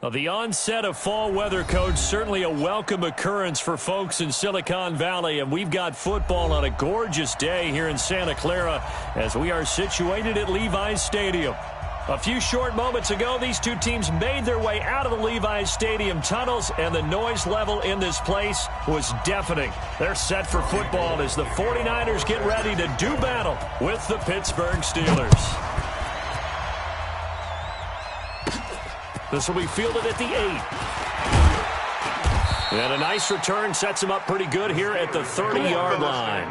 Well, the onset of fall weather, Coach, certainly a welcome occurrence for folks in Silicon Valley, and we've got football on a gorgeous day here in Santa Clara as we are situated at Levi's Stadium. A few short moments ago, these two teams made their way out of the Levi's Stadium tunnels, and the noise level in this place was deafening. They're set for football as the 49ers get ready to do battle with the Pittsburgh Steelers. This will be fielded at the 8. And a nice return sets him up pretty good here at the 30-yard line.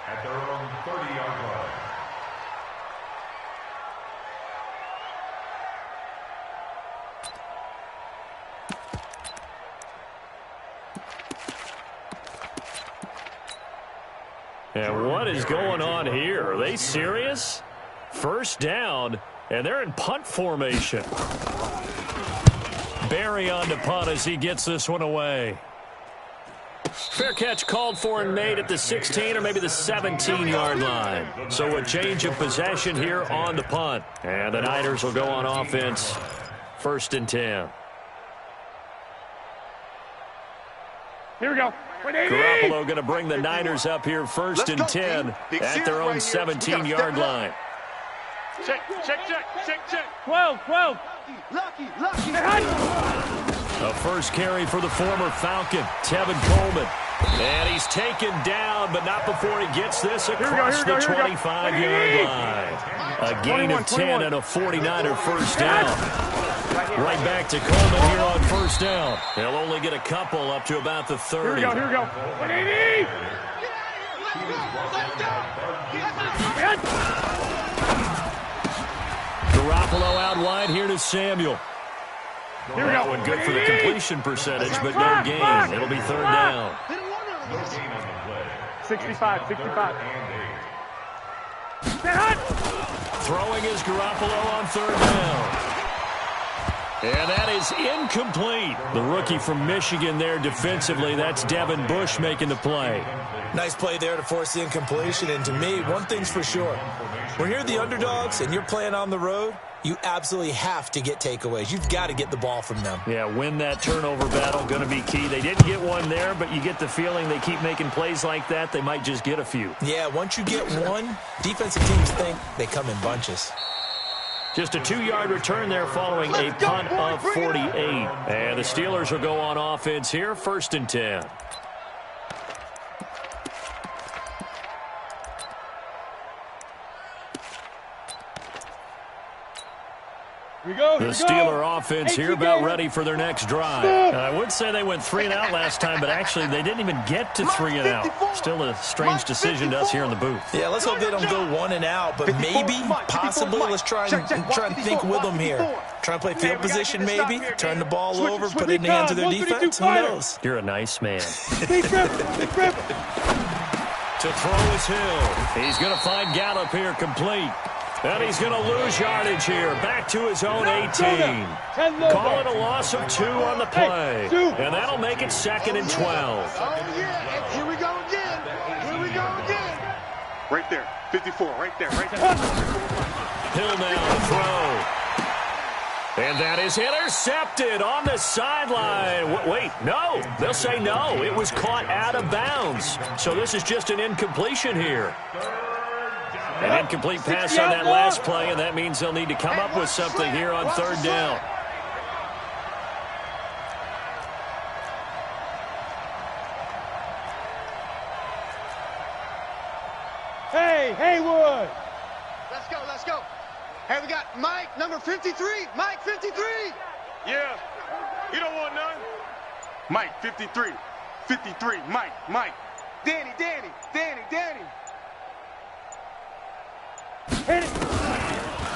At their own 30-yard line. And what is going on here? Are they serious? First down, and they're in punt formation. Barry on to punt as he gets this one away. Fair catch called for and made at the 16 or maybe the 17-yard line. So a change of possession here on the punt. And the Niners will go on offense. 1st and 10. Here we go. Garoppolo going to bring the Niners up here 1st and 10 at their own 17-yard line. Check. 12. Lucky. A first carry for the former Falcon, Tevin Coleman. And he's taken down, but not before he gets this across the 25-yard line. A gain of 10 and a 49er first down. Right back to Coleman here on first down. They'll only get a couple up to about the 30. Here we go. 180! Garoppolo out wide here to Samuel. Here we go. One good for the completion percentage, but no gain. It'll be 3rd down. 65. Throwing is Garoppolo on 3rd down. And that is incomplete. The rookie from Michigan there defensively. That's Devin Bush making the play. Nice play there to force the incompletion. And to me, one thing's for sure. When you're the underdogs and you're playing on the road, you absolutely have to get takeaways. You've got to get the ball from them. Yeah, win that turnover battle, going to be key. They didn't get one there, but you get the feeling they keep making plays like that, they might just get a few. Yeah, once you get one, defensive teams think they come in bunches. Just a 2-yard return there following a punt of 48. And the Steelers will go on offense here, 1st and 10. The Steeler offense here about ready for their next drive. I would say they went 3 and out last time, but actually they didn't even get to 3 and out. Still a strange decision to us here in the booth. Yeah, let's hope they don't go 1 and out, but maybe, possibly, let's try and think with them here. Try and play field position maybe, turn the ball over, put it in the hands of their defense. Who knows? You're a nice man. Big rip. To throw is Hill. He's going to find Gallup here complete. And he's going to lose yardage here. Back to his own 18. Call it a loss of 2 on the play. And that'll make it 2nd and 12. Oh, yeah. Here we go again. Right there. 54. Right there. Hill now to throw. And that is intercepted on the sideline. Wait, no. They'll say no. It was caught out of bounds. So this is just an incompletion here. An incomplete pass on that last play, and that means they'll need to come up with something here on 3rd down. Hey, Haywood! Let's go. Hey, we got Mike, number 53. Mike, 53. Yeah. You don't want none? Mike, 53. 53. Mike. Danny. Hit it.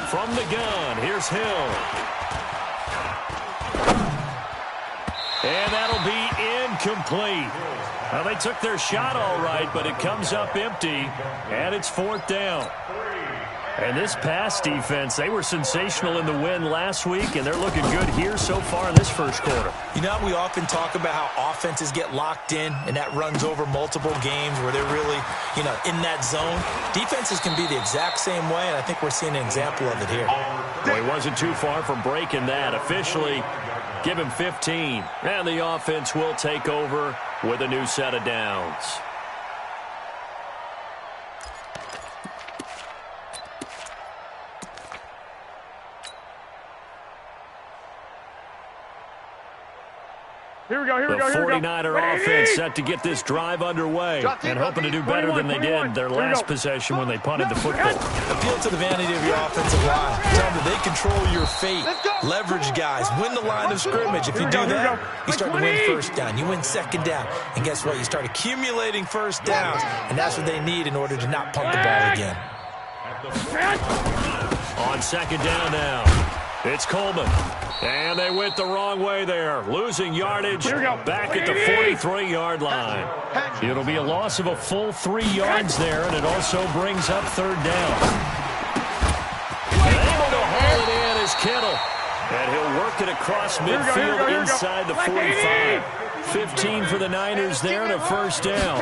From the gun, here's Hill. And that'll be incomplete. Well, they took their shot all right, but it comes up empty, and it's 4th down. And this pass defense, they were sensational in the win last week, and they're looking good here so far in this first quarter. You know, we often talk about how offenses get locked in, and that runs over multiple games where they're really, in that zone. Defenses can be the exact same way, and I think we're seeing an example of it here. Well, he wasn't too far from breaking that. Officially, give him 15. And the offense will take over with a new set of downs. Here we go, here we The go, here we go. 49er offense set to get this drive underway and hoping to do better than they did their last possession when they punted the football. Appeal to the vanity of your offensive line. Tell them that they control your fate. Leverage guys. Win the line of scrimmage. If you do that, you start to win first down. You win second down. And guess what? You start accumulating first downs, and that's what they need in order to not punt the ball again. On second down now, it's Coleman. And they went the wrong way there, losing yardage back at the 43-yard line. It'll be a loss of a full 3 yards there, and it also brings up third down. And able to haul it in is Kittle. And he'll work it across midfield inside the 45. 15 for the Niners there and a first down.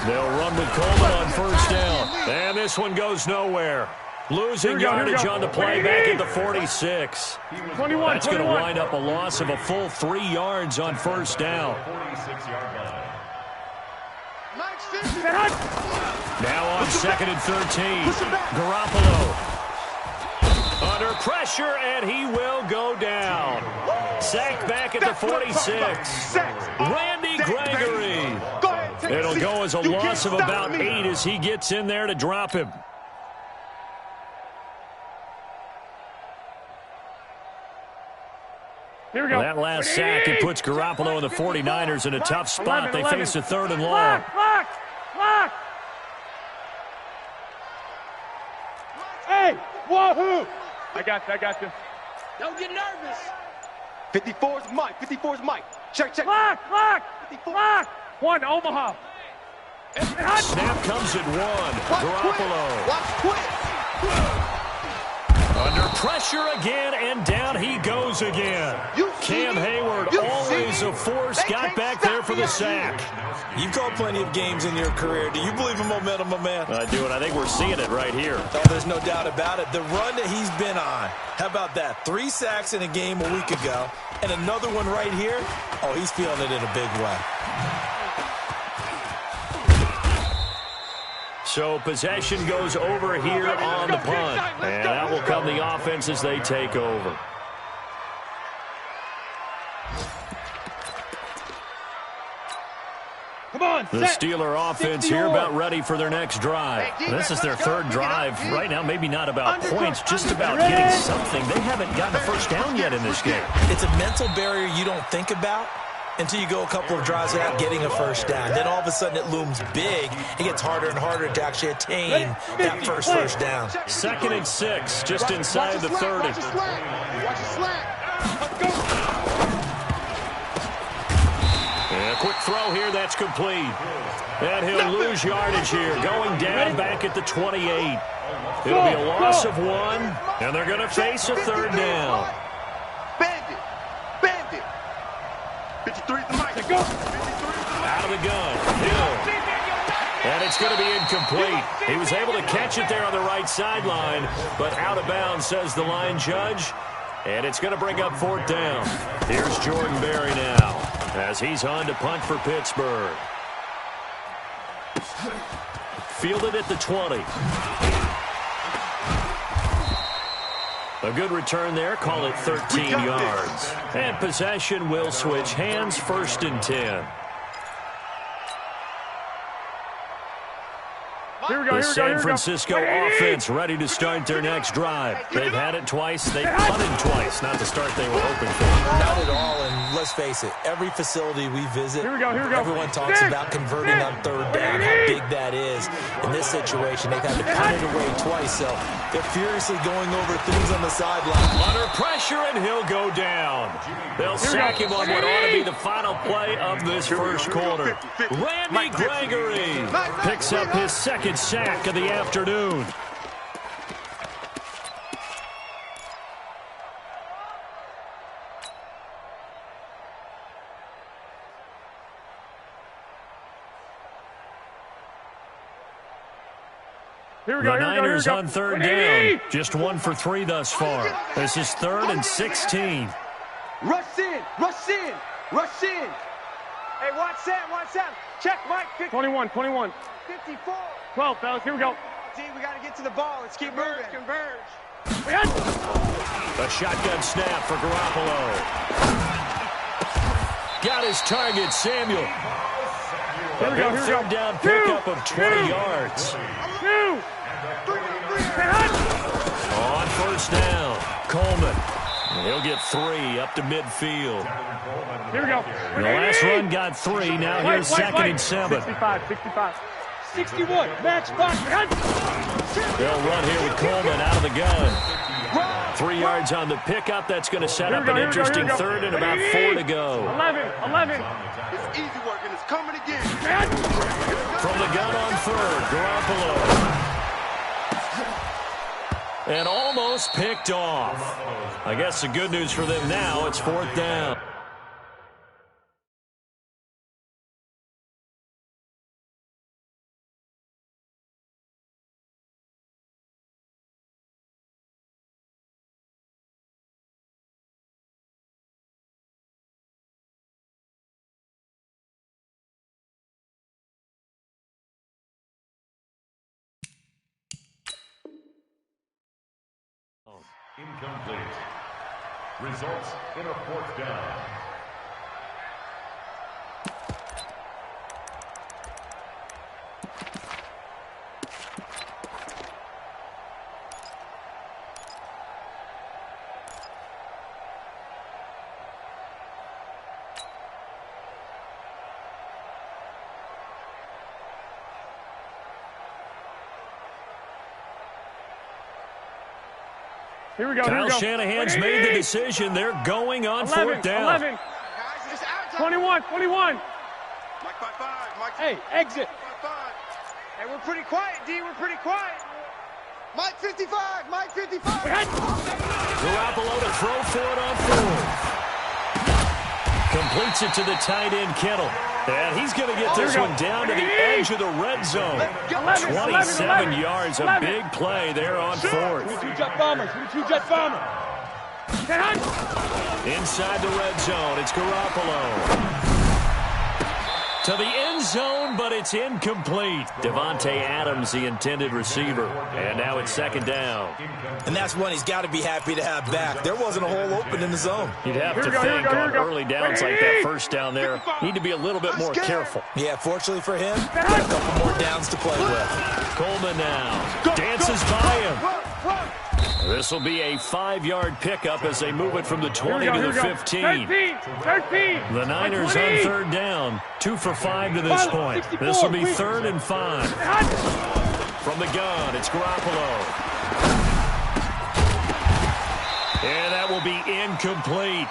They'll run with Coleman on first down. And this one goes nowhere. Losing yardage on the play back at the 46. That's going to wind up a loss of a full 3 yards on first down. Now on second and 13. Garoppolo. Under pressure, and he will go down. Sacked back at the 46. Randy Gregory. It'll go as a loss of about 8 as he gets in there to drop him. Here we go. That last sack, it puts Garoppolo and the 49ers in a tough spot. They face a third and long. Lock! Hey, wahoo! I got you. Don't get nervous. 54's Mike. Check. Lock! 1, Omaha. Snap comes at 1. Garoppolo. Watch quick. Under pressure again, and down he goes again. Cam Hayward, always a force, got back there for the sack. You've called plenty of games in your career. Do you believe in momentum, my man? I do, and I think we're seeing it right here. Oh, there's no doubt about it. The run that he's been on. How about that? 3 sacks in a game a week ago, and another one right here. Oh, he's feeling it in a big way. So possession goes over here on the punt. And out will come the offense as they take over. The Steeler offense here about ready for their next drive. This is their third drive. Right now, maybe not about points, just about getting something. They haven't gotten a first down yet in this game. It's a mental barrier you don't think about until you go a couple of drives without getting a first down. Then all of a sudden it looms big. It gets harder and harder to actually attain that first down. Second and 6, just inside the 30. Watch the slant. And a quick throw here, that's complete. And he'll lose yardage here, going down back at the 28. It'll be a loss of 1, and they're going to face a third down. Bandit. 53 is the Mike. Out of the gun, Hill. And it's going to be incomplete. He was able to catch it there on the right sideline, but out of bounds, says the line judge. And it's going to bring up fourth down. Here's Jordan Berry now, as he's on to punt for Pittsburgh. Fielded at the 20. A good return there, call it 13 yards. And possession will switch hands, first and 10. The San Francisco offense ready to start their next drive. They've had it twice. They've punted twice. Not the start they were hoping for. Not at all, and let's face it, every facility we visit, everyone talks about converting on third down, how big that is. In this situation, they've had to punt it away twice, so they're furiously going over things on the sideline. Under pressure, and he'll go down. They'll sack him on what ought to be the final play of this first quarter. Randy Gregory picks up his second sack of the afternoon. Here we go. The Niners on third down. Just 1 for 3 thus far. This is 3rd and 16. Rush in, rush in, rush in. Hey, watch that. Check, Mike. 21. 54. 12, fellas. Here we go. D, we got to get to the ball. Let's keep moving. Converge. A shotgun snap for Garoppolo. Got his target, Samuel. Here we go. Third down pickup of 20 yards. On first down, Coleman. He'll get 3 up to midfield. Here we go. The last run got 3. Now here's 2nd and 7. 65. 61. Match box. They'll run here with Coleman out of the gun. 3 yards on the pickup. That's going to set up an interesting 3rd and about 4 to go. 11. It's easy work, and it's coming again. From the gun on 3rd, Garoppolo. And almost picked off. I guess the good news for them now, it's 4th down. Incomplete. Results in a 4th down. Here we go. Kyle Shanahan's made the decision. They're going on 4th down. 11. 21. Mike by 5. Mike. Hey, exit. By 5. Hey, we're pretty quiet, D. We're pretty quiet. Mike 55. Mike 55. Garoppolo to throw for it on 4th. Completes it to the tight end, Kittle. And he's going to get this one down to the edge of the red zone. 27 yards, a big play there on 4th. 22 jet bombers. Inside the red zone, it's Garoppolo. To the end zone, but it's incomplete. Devontae Adams, the intended receiver. And now it's 2nd down. And that's one he's got to be happy to have back. There wasn't a hole open in the zone. You'd have to think on early downs like that first down there, need to be a little bit more careful. Yeah, fortunately for him, got a couple more downs to play with. Coleman now dances by him. This will be a 5-yard pickup as they move it from the 20 to the 15. 13. The Niners on 3rd down, 2 for 5 to this point. This will be 3rd and 5. From the gun, it's Garoppolo. And that will be incomplete.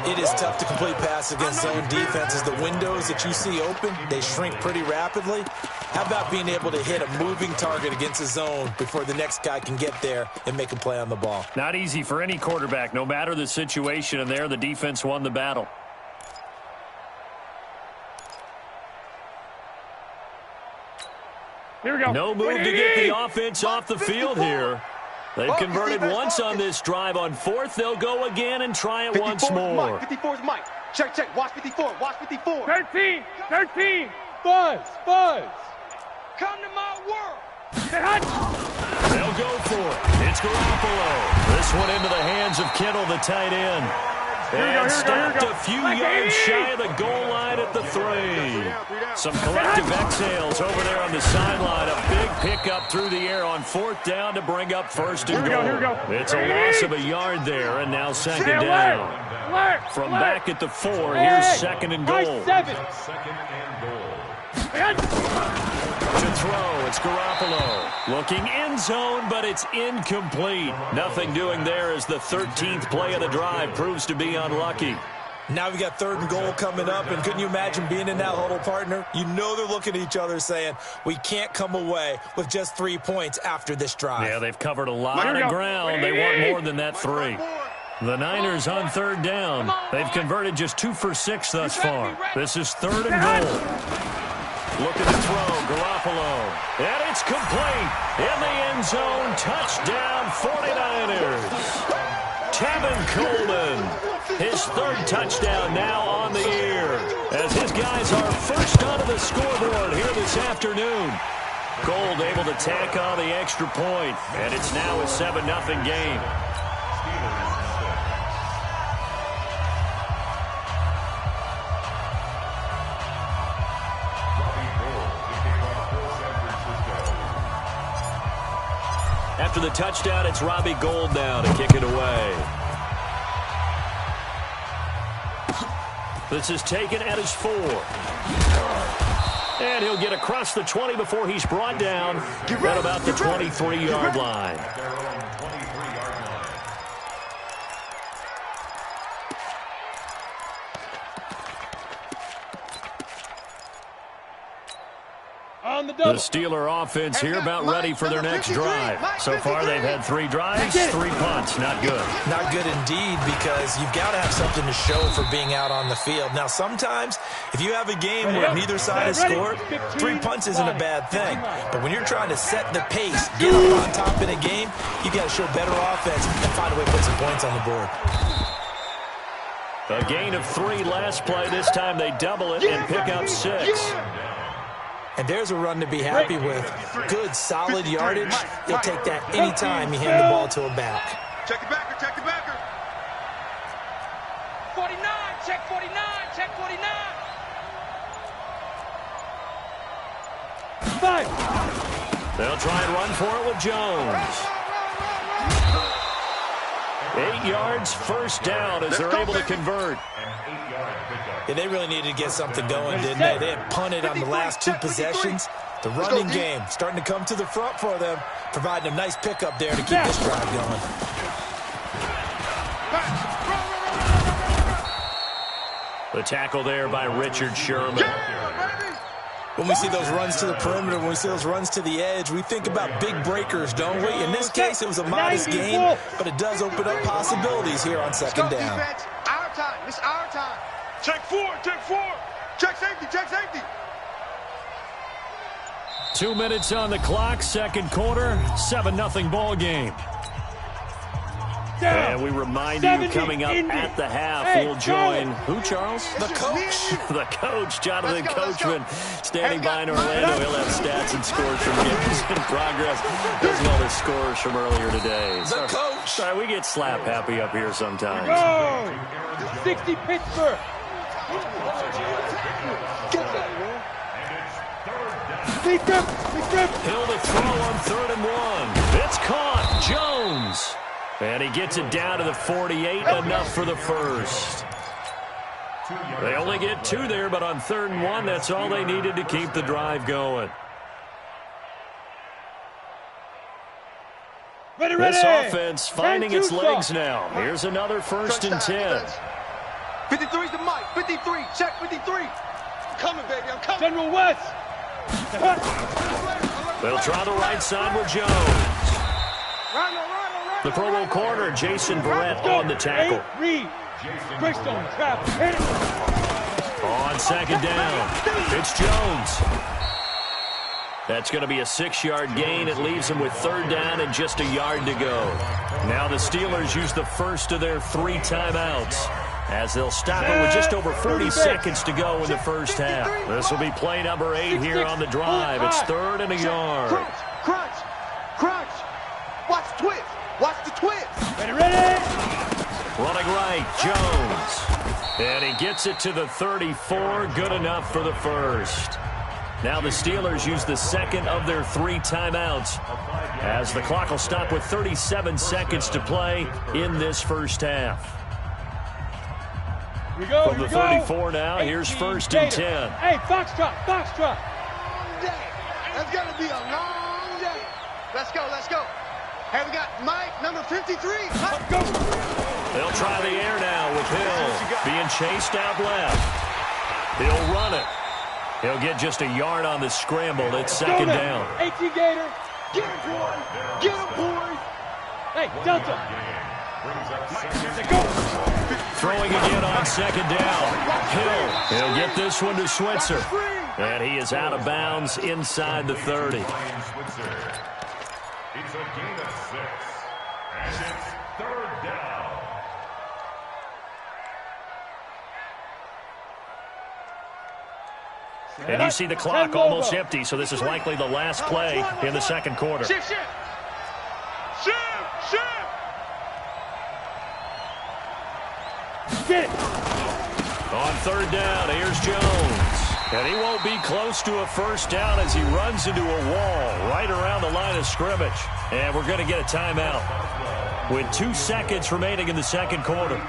It is tough to complete pass against zone defenses. The windows that you see open, they shrink pretty rapidly. How about being able to hit a moving target against a zone before the next guy can get there and make a play on the ball? Not easy for any quarterback, no matter the situation, and there the defense won the battle. Here we go. No move to get the offense off the field here. They've converted once on this drive. On 4th, they'll go again and try it once more. 54 is Mike. Check. Watch 54. 13. Buzz. Come to my world. They'll go for it. It's Garoppolo. This one into the hands of Kittle, the tight end. And stopped a few yards shy of the goal line at the 3. Some collective exhales over there on the sideline. A big pickup through the air on 4th down to bring up 1st and goal. It's a loss of a yard there, and now 2nd down. From back at the 4, here's 2nd and goal. 7. To throw, it's Garoppolo. Looking end zone, but it's incomplete. Nothing doing there as the 13th play of the drive proves to be unlucky. Now we got 3rd and goal coming up, and couldn't you imagine being in that huddle, partner? You know they're looking at each other saying, we can't come away with just 3 points after this drive. Yeah, they've covered a lot of ground. They want more than that 3. The Niners on 3rd down. They've converted just 2 for 6 thus far. This is 3rd and goal. Looking to throw, Garoppolo. Buffalo. And it's complete. In the end zone, touchdown 49ers. Tevin Coleman, his third touchdown now on the year, as his guys are first onto the scoreboard here this afternoon. Gold able to tack on the extra point, and it's now a 7-0 game. After the touchdown, it's Robbie Gould now to kick it away. This is taken at his 4. And he'll get across the 20 before he's brought down at about the 23-yard line. The Steeler offense here about ready for their next drive. So far, they've had 3 drives, 3 punts. Not good. Not good indeed, because you've got to have something to show for being out on the field. Now, sometimes, if you have a game where neither side has scored, 3 punts isn't a bad thing. But when you're trying to set the pace, get up on top in a game, you got to show better offense and find a way to put some points on the board. A gain of 3 last play. This time they double it and pick up 6. And there's a run to be happy with. Good, solid yardage. He'll take that anytime you hand the ball to a back. Check the backer, check the backer. 49, check 49, check 49. 5. They'll try and run for it with Jones. 8 yards, first down as they're able to convert. Yeah, they really needed to get something going, didn't they? They had punted on the last 2 possessions. The running game starting to come to the front for them, providing a nice pickup there to keep this drive going. The tackle there by Richard Sherman. When we see those runs to the perimeter, when we see those runs to the edge, we think about big breakers, don't we? In this case, it was a modest game, but it does open up possibilities here on second down. Our time. It's our time. Check 4, check 4. Check safety, check safety. 2 minutes on the clock, second quarter, 7-0 ball game. And we remind you, coming up at the half, we'll join who, Charles? The coach. The coach, Jonathan Coachman, standing by in Orlando. He'll have stats and scores from games in progress, as well as scores from earlier today. The coach. Sorry, we get slap happy up here sometimes. Go! 60 Pittsburgh. Hill to throw on 3rd and 1. It's caught. Jones. And he gets it down to the 48, enough for the first. They only get 2 there, but on 3rd and 1, that's all they needed to keep the drive going. This offense finding its legs now. Here's another 1st and 10. 53's the mic. 53. Check 53. I'm coming, baby. I'm coming. General West. They'll try the right side with Jones. The Pro Bowl corner, Jason Barrett, on the tackle. Reed. Greystone trap. Hit it. On second down, it's Jones. That's going to be a 6-yard gain. It leaves them with 3rd down and just a yard to go. Now the Steelers use the first of their 3 timeouts, as they'll stop it with just over 40 seconds to go in the first half. This will be play number 8 here on the drive. It's 3rd and a yard. Crunch, crunch, crunch. Watch the twist. Watch the twist. Ready. Running right, Jones. And he gets it to the 34. Good enough for the first. Now the Steelers use the second of their 3 timeouts, as the clock will stop with 37 seconds to play in this first half. We go. From the 34 now, here's 1st and 10. Hey, Foxtrot, Foxtrot. Long day. That's going to be a long day. Let's go, let's go. Hey, we got Mike, number 53. Let's go. They'll try the air now with Hill being chased out left. He'll run it. He'll get just a yard on the scramble. It's 2nd down. 18 Gator. Get him, boy. Get him, boy. Hey, Delta. Throwing again on 2nd down. Hill. He'll get this one to Switzer. And he is out of bounds inside the 30. It's a gain of 6. And it's 3rd down. And you see the clock almost empty, so this is likely the last play in the second quarter. Shift. Get it. On 3rd down, here's Jones. And he won't be close to a first down as he runs into a wall right around the line of scrimmage. And we're going to get a timeout with 2 seconds remaining in the second quarter.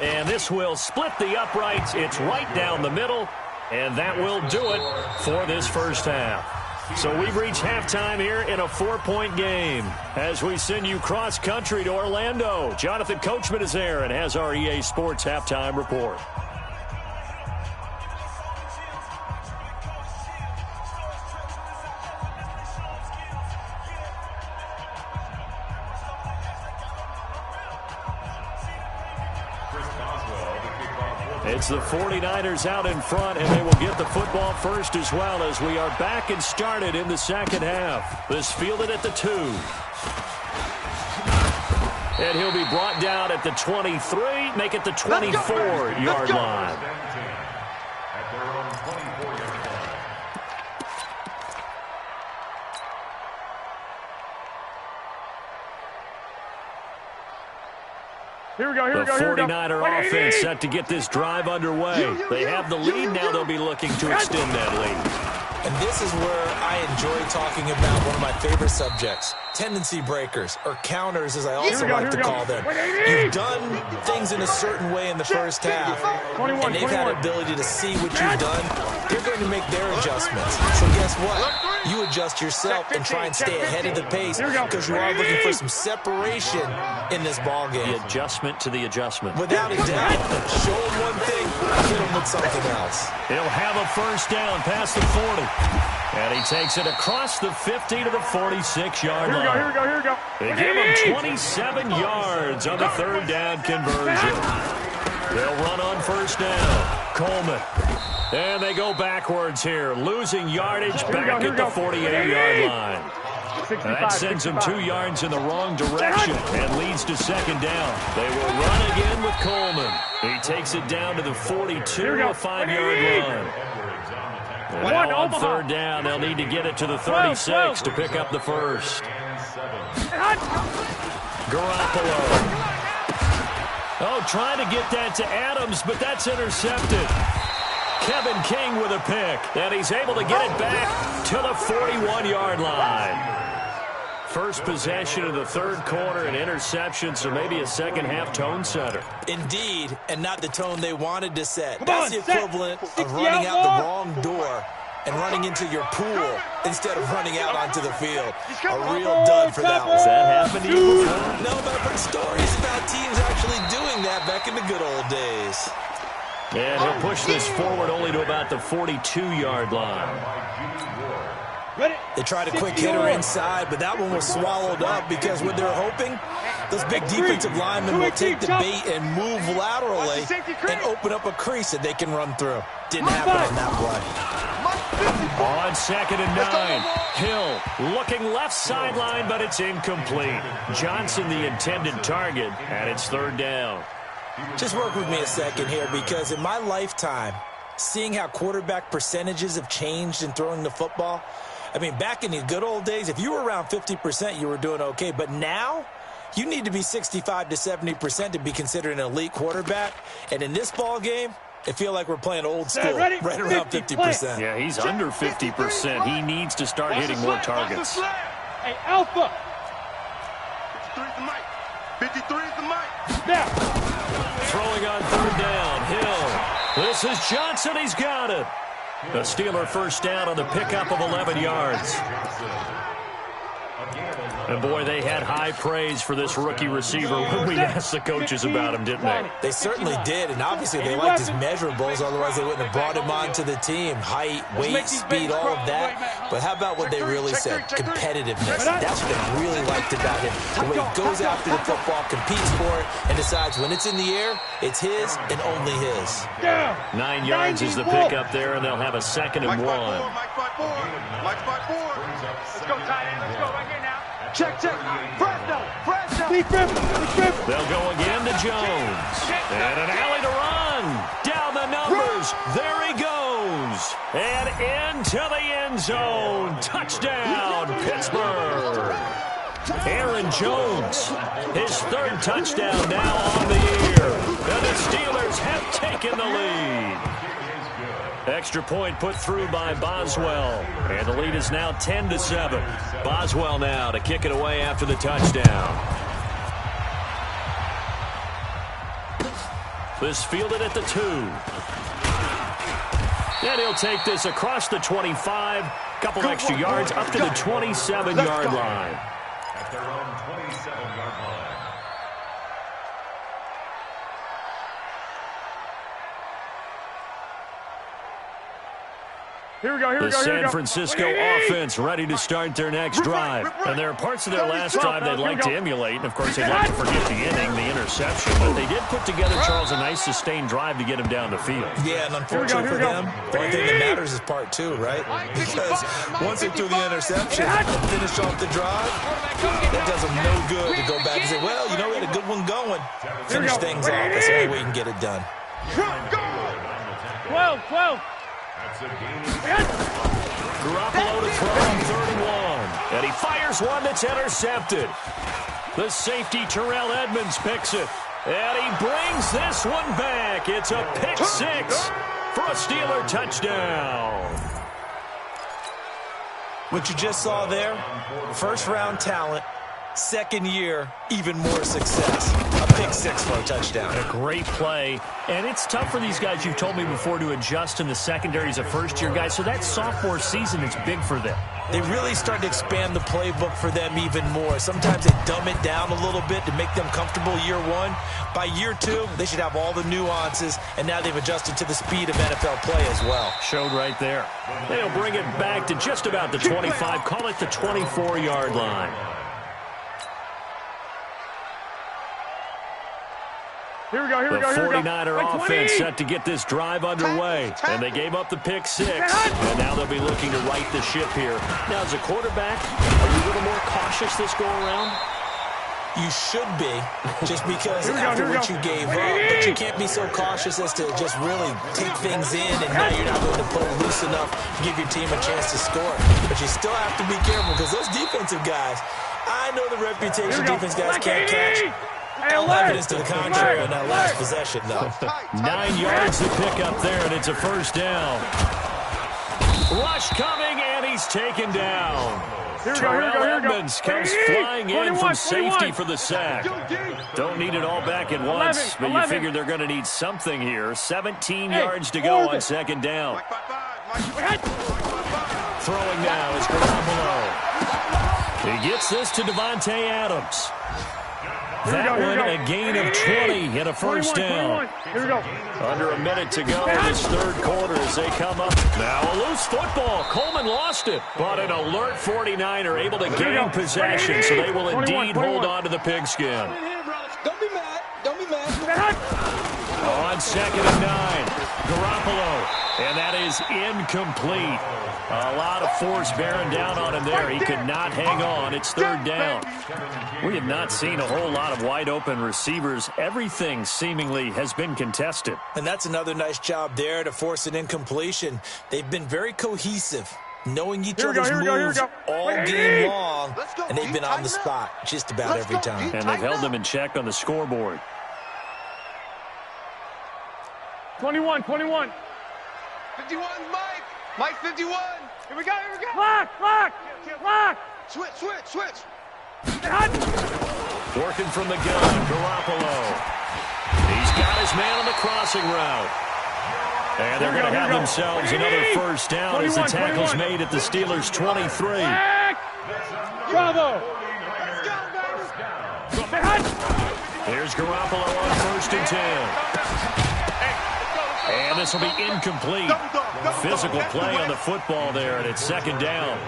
And this will split the uprights. It's right down the middle. And that will do it for this first half. So we've reached halftime here in a 4-point game as we send you cross-country to Orlando. Jonathan Coachman is there and has our EA Sports halftime report. It's the 49ers out in front, and they will get the football first as well as we are back and started in the second half. This fielded at the 2. And he'll be brought down at the 23, make it the 24-yard line. At their own 24-yard line. Here we go. The 49er offense set to get this drive underway. They have the lead. Now they'll be looking to extend that lead. And this is where I enjoy talking about one of my favorite subjects, tendency breakers, or counters as I also like to call them. You've done things in a certain way in the first half, and they've had ability to see what you've done. They're going to make their adjustments. So guess what? You adjust yourself and try and stay ahead of the pace because you are looking for some separation in this ball game. The adjustment to the adjustment. Without a doubt, show them one thing, hit them with something else. He'll have a first down past the 40. And he takes it across the 50 to the 46-yard line. Here we go. They give him 27 yards on the 3rd down conversion. They'll run on first down. Coleman. And they go backwards here, losing yardage back at the 48-yard line. That sends them 2 yards in the wrong direction and leads to second down. They will run again with Coleman. He takes it down to the 42, a 5-yard run. And now on 3rd down, they'll need to get it to the 36 to pick up the first. Garoppolo. Oh, trying to get that to Adams, but that's intercepted. Kevin King with a pick, and he's able to get it back to the 41-yard line. First possession of the 3rd quarter, an interception, so maybe a second-half tone setter. Indeed, and not the tone they wanted to set. That's the equivalent of running out the wrong door and running into your pool instead of running out onto the field. A real dud for that one. Has that happened to you before? No, but I've heard stories about teams actually doing that back in the good old days. And he'll push this forward only to about the 42-yard line. They tried a quick hitter inside, but that one was swallowed up because what they're hoping, those big defensive linemen will take the bait and move laterally and open up a crease that they can run through. Didn't happen on that play. On 2nd and 9, Hill looking left sideline, but it's incomplete. Johnson the intended target, and it's 3rd down. Just work with me a second here, because in my lifetime, seeing how quarterback percentages have changed in throwing the football, I mean, back in the good old days, if you were around 50%, you were doing okay. But now, you need to be 65 to 70% to be considered an elite quarterback. And in this ball game, I feel like we're playing old school, right around 50%. Yeah, he's under 50%. He needs to start hitting more targets. Hey, Alpha. 53 is the mic. Now. Throwing on 3rd down, Hill. This is Johnson. He's got it. The Steeler first down on the pickup of 11 yards. Again, And, boy, they had high praise for this rookie receiver when we asked the coaches about him, didn't they? They certainly did, and obviously they liked his measurables, otherwise they wouldn't have brought him onto the team. Height, weight, speed, all of that. But how about what they really said? Competitiveness. That's what they really liked about him. The way he goes after the football, competes for it, and decides when it's in the air, it's his and only his. 9 yards is the pickup there, and they'll have a 2nd and 1. Mike spot 4. Let's go, tight end. Let's go right here now. Check. Fresno. They'll go again to Jones. And an alley to run. Down the numbers. There he goes. And into the end zone. Touchdown, Pittsburgh. Aaron Jones, his 3rd touchdown now on the year. And the Steelers have taken the lead. Extra point put through by Boswell. And the lead is now 10-7. Boswell now to kick it away after the touchdown. This fielded at the 2. And he'll take this across the 25. Couple extra yards up to the 27-yard line. At their own 27-yard line. The San Francisco offense ready to start their next drive. And there are parts of their last drive they'd like to emulate. And, of course, they'd like to forget the inning, the interception. But they did put together, Charles, a nice sustained drive to get him down the field. Yeah, and unfortunately for them, the only thing that matters is part 2, right? Because once they threw the interception and finished off the drive, that does them no good to go back and say, well, you know, we had a good one going. Finish things off. That's the only way you can get it done. 12. Garoppolo to throw on 3rd and 1. And he fires one that's intercepted. The safety, Terrell Edmonds, picks it. And he brings this one back. It's a pick 6 for a Steeler touchdown. What you just saw there, 1st-round talent, 2nd year, even more success. A pick 6 for a touchdown. A great play. And it's tough for these guys, you've told me before, to adjust in the secondary as a first-year guy. So that sophomore season is big for them. They really start to expand the playbook for them even more. Sometimes they dumb it down a little bit to make them comfortable year 1. By year 2, they should have all the nuances, and now they've adjusted to the speed of NFL play as well. Showed right there. They'll bring it back to just about the 25, call it the 24-yard line. Here we go. The 49er offense set to get this drive underway. And they gave up the pick 6. And now they'll be looking to right the ship here. Now, as a quarterback, are you a little more cautious this go around? You should be, just because after what you gave up. But you can't be so cautious as to just really take things in, and now you're not going to play loose enough to give your team a chance to score. But you still have to be careful, because those defensive guys, I know the reputation defense guys can't catch. All evidence to the contrary on that last possession, though. 9 yards to pick up there, and it's a 1st down. Rush coming, and he's taken down. Terrell Edmonds comes flying in from safety for the sack. Don't need it all back at once, but you figure they're going to need something here. 17 yards to go on 2nd down. Throwing now is Garoppolo. He gets this to Devontae Adams. That one a gain of 20 and a 1st down. Here we go. Under a minute to go in this 3rd quarter as they come up. Now a loose football. Coleman lost it, but an alert 49er able to gain possession, so they will indeed hold on to the pigskin. Don't be mad. Don't be mad. On 2nd and 9, Garoppolo, and that is incomplete. A lot of force bearing down on him there. He could not hang on. It's 3rd down. We have not seen a whole lot of wide-open receivers. Everything seemingly has been contested. And that's another nice job there to force an incompletion. They've been very cohesive, knowing each other's moves all game long, and they've been on the spot just about every time. And they've held them in check on the scoreboard. 21. 51, Mike. Mike 51. Here we go. Lock. Switch. Working from the gun, Garoppolo. He's got his man on the crossing route. And they're going to have themselves another 1st down as the tackle's made at the Steelers' 23. Bravo. Here's Garoppolo on 1st and 10. And this will be incomplete. Physical play on the football there, and it's 2nd down.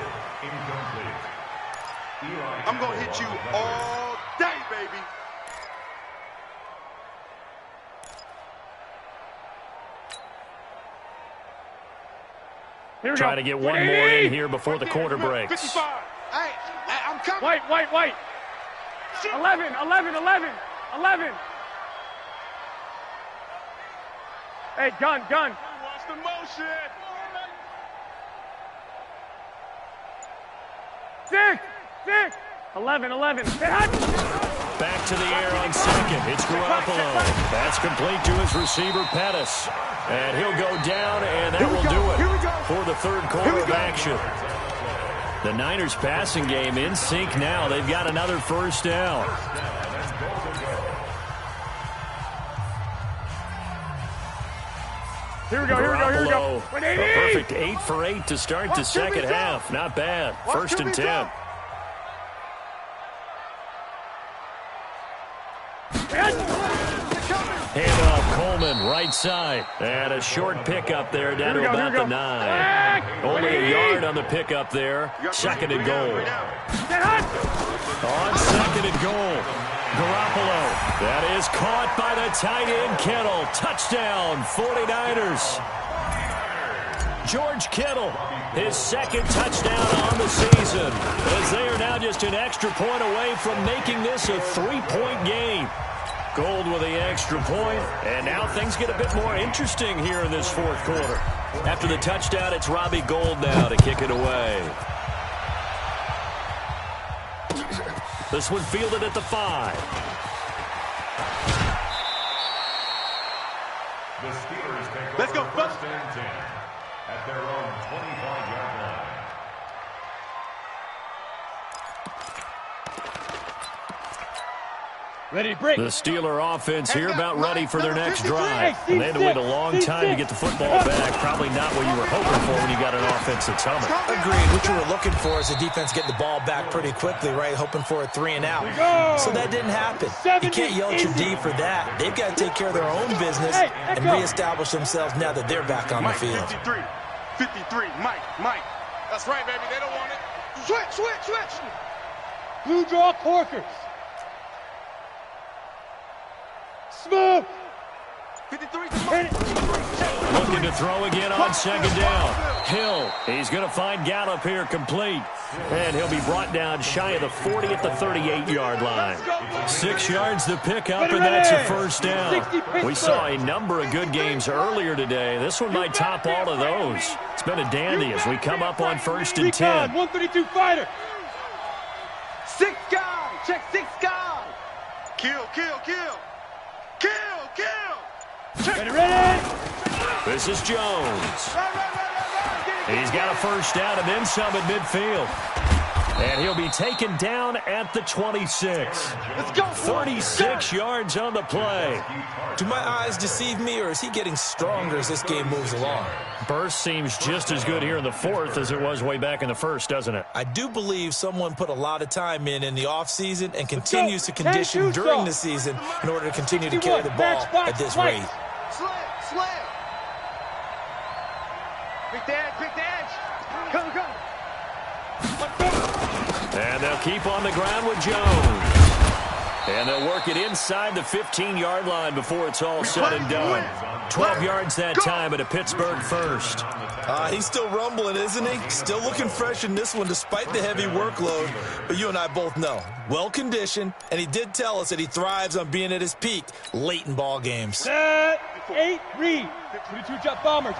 I'm going to hit you all day, baby. Trying to get one more in here before the quarter breaks. 55. Hey, I'm coming. White. 11. Hey, gun. Watch the motion. 6. 11. Back to the air on 2nd. It's Garoppolo. That's complete to his receiver, Pettis. And he'll go down, and that will do it for the 3rd quarter of action. The Niners passing game in sync now. They've got another 1st down. Here we go. A perfect 8 for 8 to start the 2nd half. Not bad. 1st and 10. Hand off Coleman, right side. And a short pickup there down to about the 9. Only a yard on the pickup there. 2nd and goal. On 2nd and goal. Garoppolo. That is caught by the tight end, Kittle. Touchdown, 49ers. George Kittle, his 2nd touchdown on the season, as they are now just an extra point away from making this a 3-point game. Gold with the extra point, and now things get a bit more interesting here in this 4th quarter. After the touchdown, it's Robbie Gould now to kick it away. This one fielded at the 5. The Steelers take Let's go, over 1st and 10 at their own 25-yard line. Ready to break. The Steeler offense here about ready for their next drive. And they had to wait a long time to get the football back. Probably not what you were hoping for when you got an offense that's humming. Agreed. What you were looking for is the defense getting the ball back pretty quickly, right? Hoping for a 3 and out. So that didn't happen. You can't yell at your D for that. They've got to take care of their own business and reestablish themselves now that they're back on the field. 53, Mike. That's right, baby. They don't want it. Switch. Blue draw corkers. Smooth. 53. Looking to throw again on 2nd down. Hill, he's going to find Gallup here complete. And he'll be brought down shy of the 40 at the 38-yard line. 6 yards to pick up, and that's a 1st down. We saw a number of good games earlier today. This one might top all of those. It's been a dandy as we come up on 1st and 10. 132 fighter. 6 guy. Check 6 guy. Kill. Ready. This is Jones. He's got a 1st down and then some at midfield. And he'll be taken down at the 26. Let's go. 36 yards on the play. Do my eyes deceive me, or is he getting stronger as this game moves along? Burst seems just as good here in the 4th as it was way back in the 1st, doesn't it? I do believe someone put a lot of time in the offseason and continues to condition during the season in order to continue to carry the ball at this rate. Slam. Pick the edge. Come. And they'll keep on the ground with Jones. And they'll work it inside the 15-yard line before it's all said and done. 12 yards that time at a Pittsburgh 1st. He's still rumbling, isn't he? Still looking fresh in this one despite the heavy workload. But you and I both know, well-conditioned, and he did tell us that he thrives on being at his peak late in ball games. Set, 8, read. 22 jet bomber.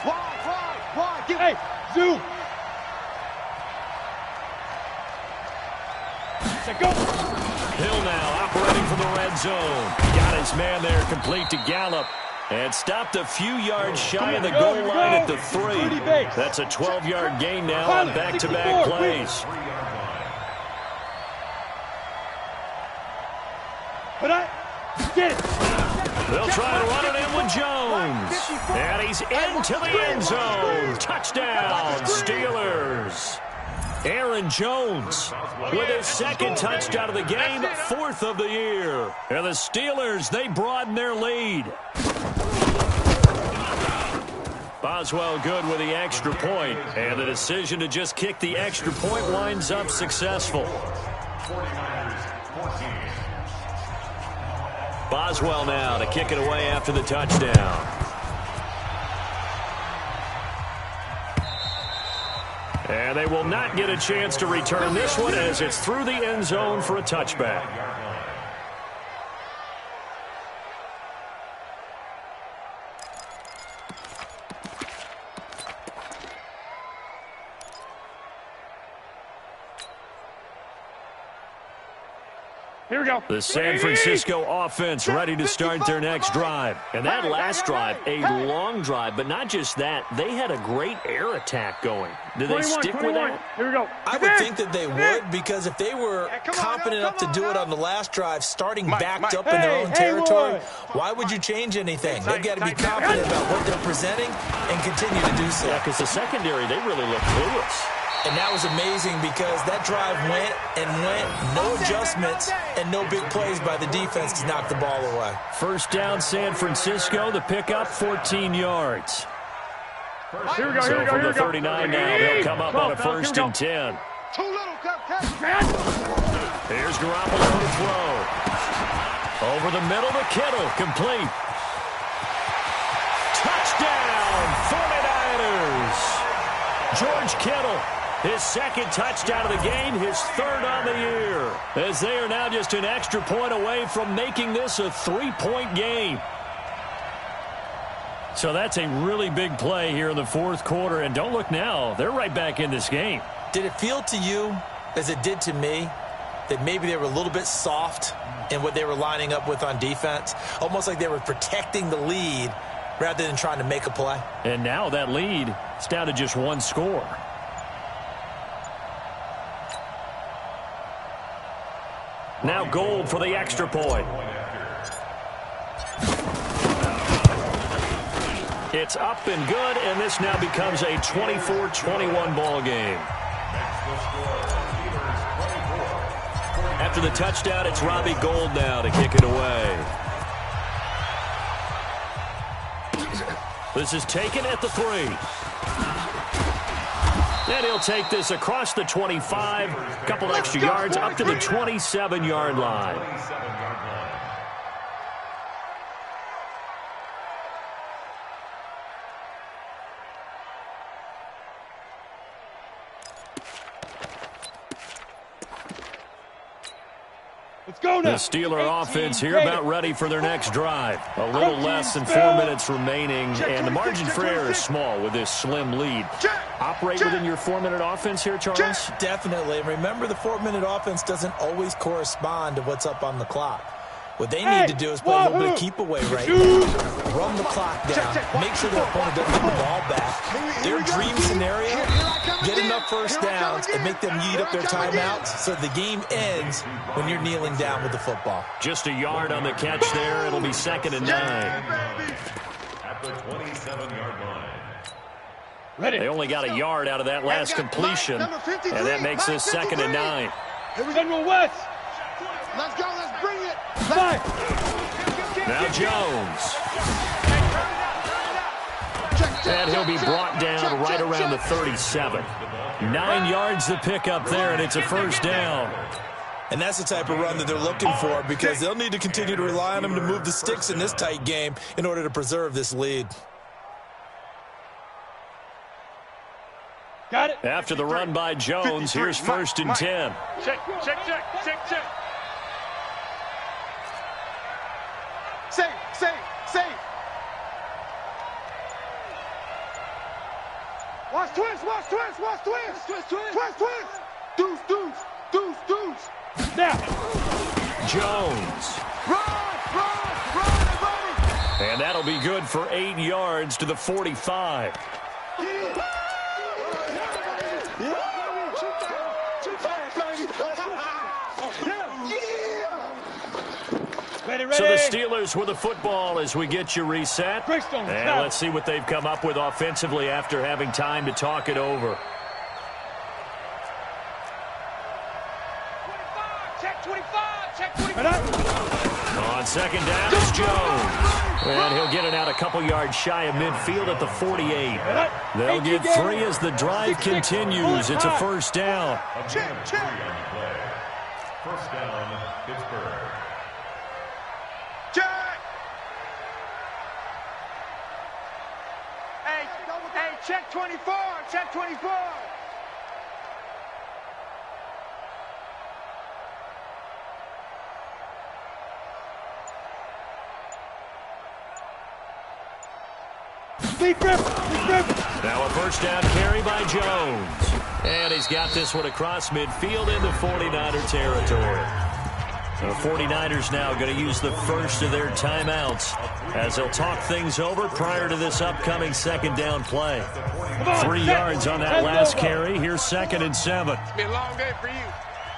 Wide. Hey, zoom. Set, go. Hill now operating from the red zone. Got his man there complete to Gallup. And stopped a few yards shy of the goal line at the 3. That's a 12-yard gain now on back-to-back plays. Get it. They'll try to run it in with Jones. And he's into the end zone. Touchdown, Steelers. Aaron Jones with his second touchdown of the game, 4th of the year. And the Steelers, they broaden their lead. Boswell good with the extra point, and the decision to just kick the extra point winds up successful. Boswell now to kick it away after the touchdown. And they will not get a chance to return this one as it's through the end zone for a touchback. Here we go. The San Francisco offense ready to start their next drive. And that last drive, a long drive, but not just that. They had a great air attack going. Do they stick with that? Here we go. I would think that they would, because if they were confident enough to do it on the last drive, starting backed up in their own territory, why would you change anything? They've got to be confident about what they're presenting and continue to do so. Yeah, because the secondary, they really look clueless. And that was amazing because that drive went and went, no adjustments and no big plays by the defense to knock the ball away. First down, San Francisco. The pickup, 14 yards. Here we go. So from the 39 now, they'll come up on a 1st and 10. Too little, Here's Garoppolo to throw. Over the middle to Kittle, complete. Touchdown, 49ers. George Kittle. His second touchdown of the game, his 3rd on the year. As they are now just an extra point away from making this a 3-point game. So that's a really big play here in the 4th quarter. And don't look now, they're right back in this game. Did it feel to you, as it did to me, that maybe they were a little bit soft in what they were lining up with on defense? Almost like they were protecting the lead rather than trying to make a play. And now that lead is down to just 1 score. Now Gold for the extra point. It's up and good, and this now becomes a 24-21 ball game. After the touchdown, it's Robbie Gould now to kick it away. This is taken at the 3. And he'll take this across the 25, a couple extra yards up to the 27-yard line. Let's go now. The Steeler offense here about ready for their next drive. A little less than 4 minutes remaining, and the margin for error is small with this slim lead. Operate within your 4-minute offense here, Charles? Definitely. Remember, the 4-minute offense doesn't always correspond to what's up on the clock. What they need to do is play a little bit of keep away right now. Run the clock down. Make sure their opponent doesn't get the ball back. Their dream scenario, get enough first downs and make them eat up their timeouts so the game ends when you're kneeling down with the football. Just a yard on the catch there. It'll be 2nd and 9. At the 27-yard line. Ready. They only got a yard out of that last completion, and that makes this 2nd and 9. General West. Let's go, let's bring it. Now Jones. And he'll be brought down right around the 37. 9 yards to pick up there, and it's a 1st down. And that's the type of run that they're looking for, because they'll need to continue to rely on them to move the sticks in this tight game in order to preserve this lead. Got it. After the run by Jones, here's 1st and 10. Check. Safe. Watch twist. Deuce. Now. Jones. Run, everybody. And that'll be good for 8 yards to the 45. Ready. So the Steelers with the football as we get you reset. And let's see what they've come up with offensively after having time to talk it over. On second down, it's Jones. And he'll get it out a couple yards shy of midfield at the 48. They'll get 3 as the drive continues. It's a first down. Check. First down, Pittsburgh. Check. Hey, check 24. Check 24. Now a first down carry by Jones. And he's got this one across midfield into 49er territory. The 49ers now going to use the first of their timeouts as they'll talk things over prior to this upcoming second down play. 3 yards on that last carry. Here's 2nd and 7. It's been a long day for you.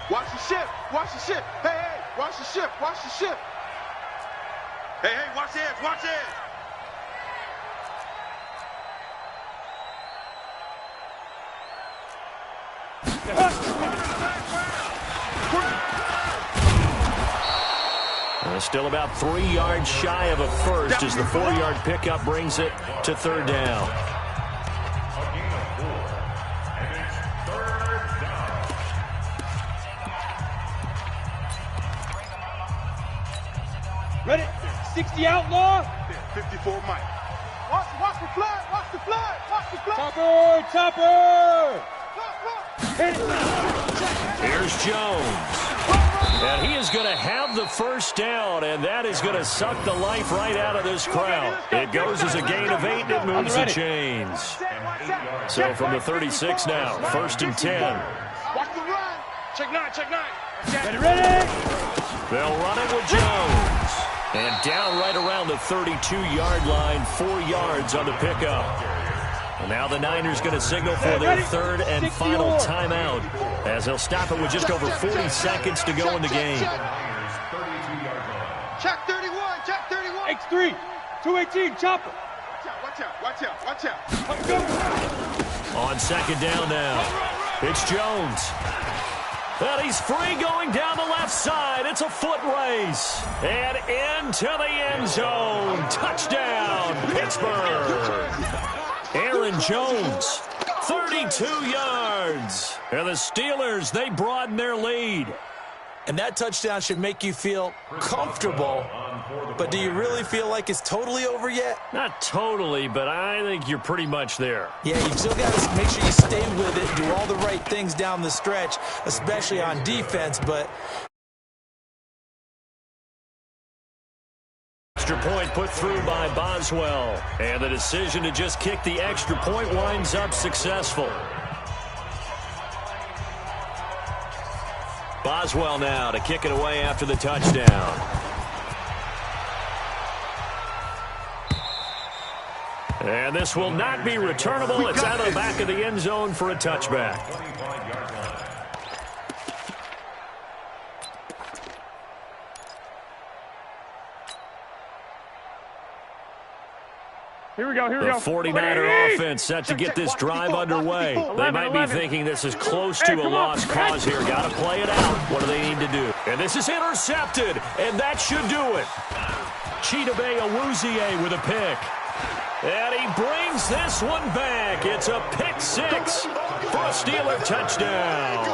Watch the ship. Watch the ship. Hey, watch the ship. Watch the ship. Hey, watch the edge. Watch the edge. Still about 3 yards shy of a first as the 4-yard pickup brings it to 3rd down. A gain of 4. And it's 3rd down. Ready? 60 outlaw. 54 Mike. Watch the flood. Watch the flood. Watch the flood. Topper. Hit it. Here's Jones. And he is going to have the first down, and that is going to suck the life right out of this crowd. It goes as a gain of 8, and it moves the chains. So from the 36 now, 1st and 10. Watch the run. Check 9. Ready? They'll run it with Jones. And down right around the 32-yard line, 4 yards on the pickup. And now the Niners going to signal for their 3rd and final timeout as they'll stop it with just over 40 seconds to go in the game. Check 31. Check 31. X3. 218. Chopper. Watch out. On second down now, it's Jones. And he's free going down the left side. It's a foot race. And into the end zone. Touchdown, Pittsburgh. Aaron Jones, 32 yards. And the Steelers, they broaden their lead. And that touchdown should make you feel comfortable. But do you really feel like it's totally over yet? Not totally, but I think you're pretty much there. Yeah, you've still got to make sure you stay with it, do all the right things down the stretch, especially on defense, but... Extra point put through by Boswell. And the decision to just kick the extra point winds up successful. Boswell now to kick it away after the touchdown. And this will not be returnable. It's out of the back of the end zone for a touchback. Here we go. The 49er offense set to get this drive underway. They might be thinking this is close to a lost cause here. Got to play it out. What do they need to do? And this is intercepted, and that should do it. Chidobe Awuzie with a pick. And he brings this one back. It's a pick 6 for a Steeler touchdown.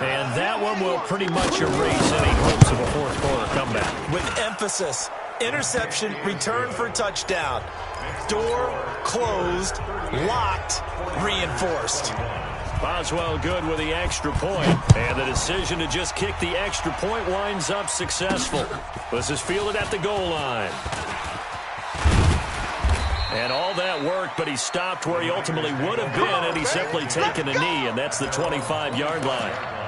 And that one will pretty much erase any hopes of a fourth-quarter comeback. With emphasis. Interception, return for touchdown. Door closed, locked, reinforced. Boswell good with the extra point. And the decision to just kick the extra point winds up successful. This is fielded at the goal line. And all that work, but he stopped where he ultimately would have been, and he's simply taken a knee, and that's the 25-yard line.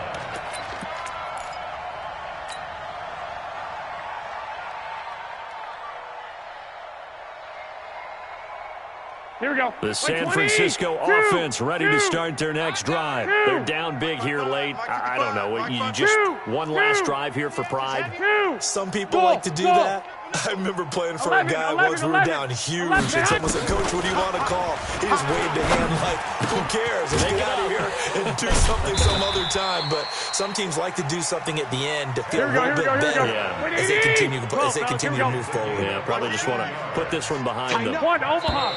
Here we go. The San Francisco offense ready to start their next drive. They're down big here late. I don't know. You just one last drive here for pride. Some people like to do that. I remember playing for a guy once. We were down huge, and someone said, "Coach, what do you want to call?" He just waved a hand like, "Who cares? Let's get out of here and do something some other time." But some teams like to do something at the end to feel a little bit better as they continue to move forward. Yeah, probably just want to put this one behind them. One, Omaha.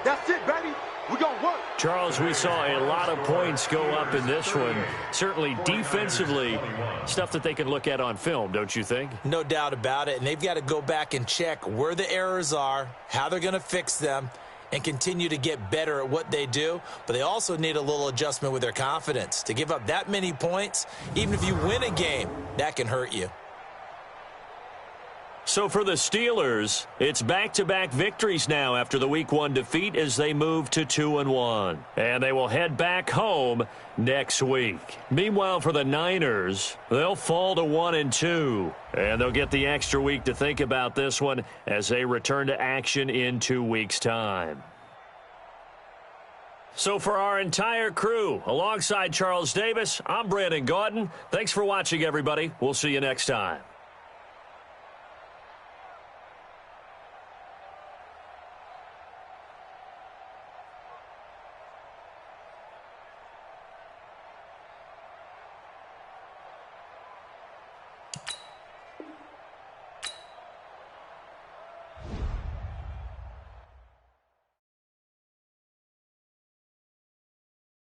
That's it, baby. We're going to work. Charles, we saw a lot of points go up in this one. Certainly defensively, stuff that they can look at on film, don't you think? No doubt about it. And they've got to go back and check where the errors are, how they're going to fix them, and continue to get better at what they do. But they also need a little adjustment with their confidence. To give up that many points, even if you win a game, that can hurt you. So for the Steelers, it's back-to-back victories now after the Week 1 defeat as they move to 2-1. And they will head back home next week. Meanwhile, for the Niners, they'll fall to 1-2. And they'll get the extra week to think about this one as they return to action in 2 weeks' time. So for our entire crew, alongside Charles Davis, I'm Brandon Gaudin. Thanks for watching, everybody. We'll see you next time.